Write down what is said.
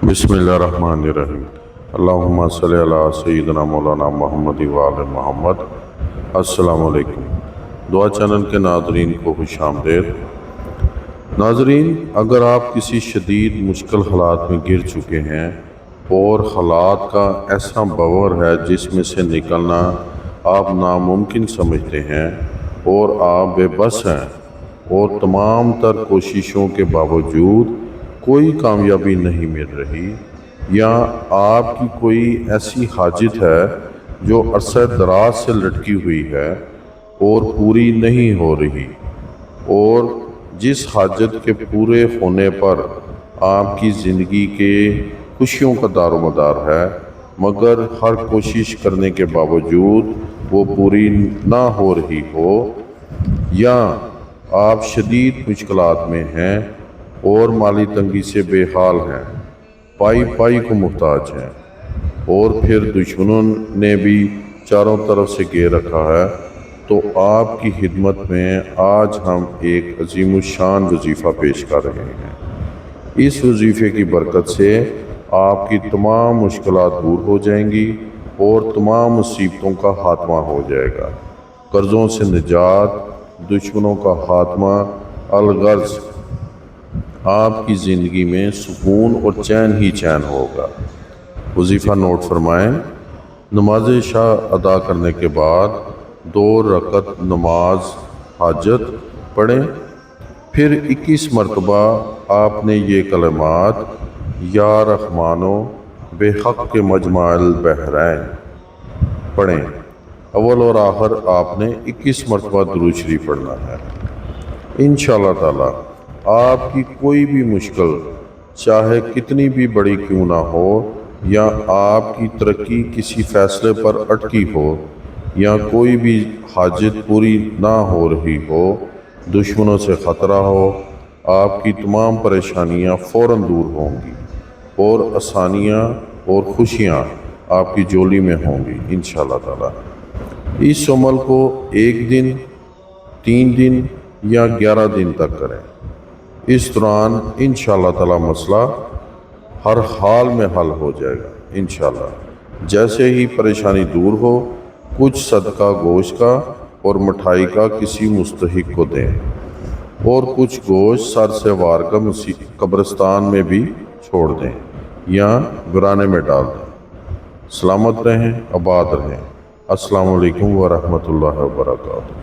बिस्मिल्लाहिर्रहमानिर्रहीम। अल्लाहुम्मा सल्ली अला सय्यिदना मौलाना मोहम्मद व आले मोहम्मद। अस्सलामु अलैकुम। दुआ चैनल के नाज़रीन को खुशामदीद। नाज़रीन, अगर आप किसी शदीद मुश्किल हालात में गिर चुके हैं और हालात का ऐसा बवर है जिसमें से निकलना आप नामुमकिन समझते हैं और आप बेबस हैं और तमाम तर कोशिशों के बावजूद कोई कामयाबी नहीं मिल रही, या आपकी कोई ऐसी हाजत है जो अरसा दराज से लटकी हुई है और पूरी नहीं हो रही, और जिस हाजत के पूरे होने पर आपकी ज़िंदगी के खुशियों का दारोमदार है, मगर हर कोशिश करने के बावजूद वो पूरी ना हो रही हो, या आप शदीद मुश्किलात में हैं और माली तंगी से बेहाल हैं, पाई पाई को मुहताज हैं, और फिर दुश्मनों ने भी चारों तरफ से घेर रखा है, तो आपकी खिदमत में आज हम एक अजीमुशान वजीफ़ा पेश कर रहे हैं। इस वजीफ़े की बरकत से आपकी तमाम मुश्किलात दूर हो जाएंगी और तमाम मुसीबतों का खात्मा हो जाएगा। कर्ज़ों से निजात, दुश्मनों का खात्मा, अलगर्ज आपकी ज़िंदगी में सुकून और चैन ही चैन होगा। वजीफ़ा नोट फरमाएँ। नमाज इशा अदा करने के बाद 2 रकत नमाज हाजत पढ़ें, फिर 21 मरतबा आपने ये कलमात या रहमानो बेहक के मजमाल बहरैन पढ़ें। अव्वल और आखिर आपने 21 मरतबा दुरूद शरीफ पढ़ना है। इंशाअल्लाह ताला आपकी कोई भी मुश्किल चाहे कितनी भी बड़ी क्यों ना हो, या आपकी तरक्की किसी फ़ैसले पर अटकी हो, या कोई भी हाजत पूरी ना हो रही हो, दुश्मनों से ख़तरा हो, आपकी तमाम परेशानियां फ़ौरन दूर होंगी और आसानियां और खुशियां आपकी झोली में होंगी इंशाअल्लाह ताला। इस अमल को 1 दिन, 3 दिन या 11 दिन तक करें। इस दौरान इंशाअल्लाह ताला मसला हर हाल में हल हो जाएगा इंशाअल्लाह। जैसे ही परेशानी दूर हो, कुछ सदका गोश्त का और मिठाई का किसी मुस्तहिक को दें, और कुछ गोश्त सर से वार का कब्रिस्तान में भी छोड़ दें या वीराने में डाल दें। सलामत रहें, आबाद रहें। अस्सलामु अलैकुम व रहमतुल्लाहि व बरकातुहू।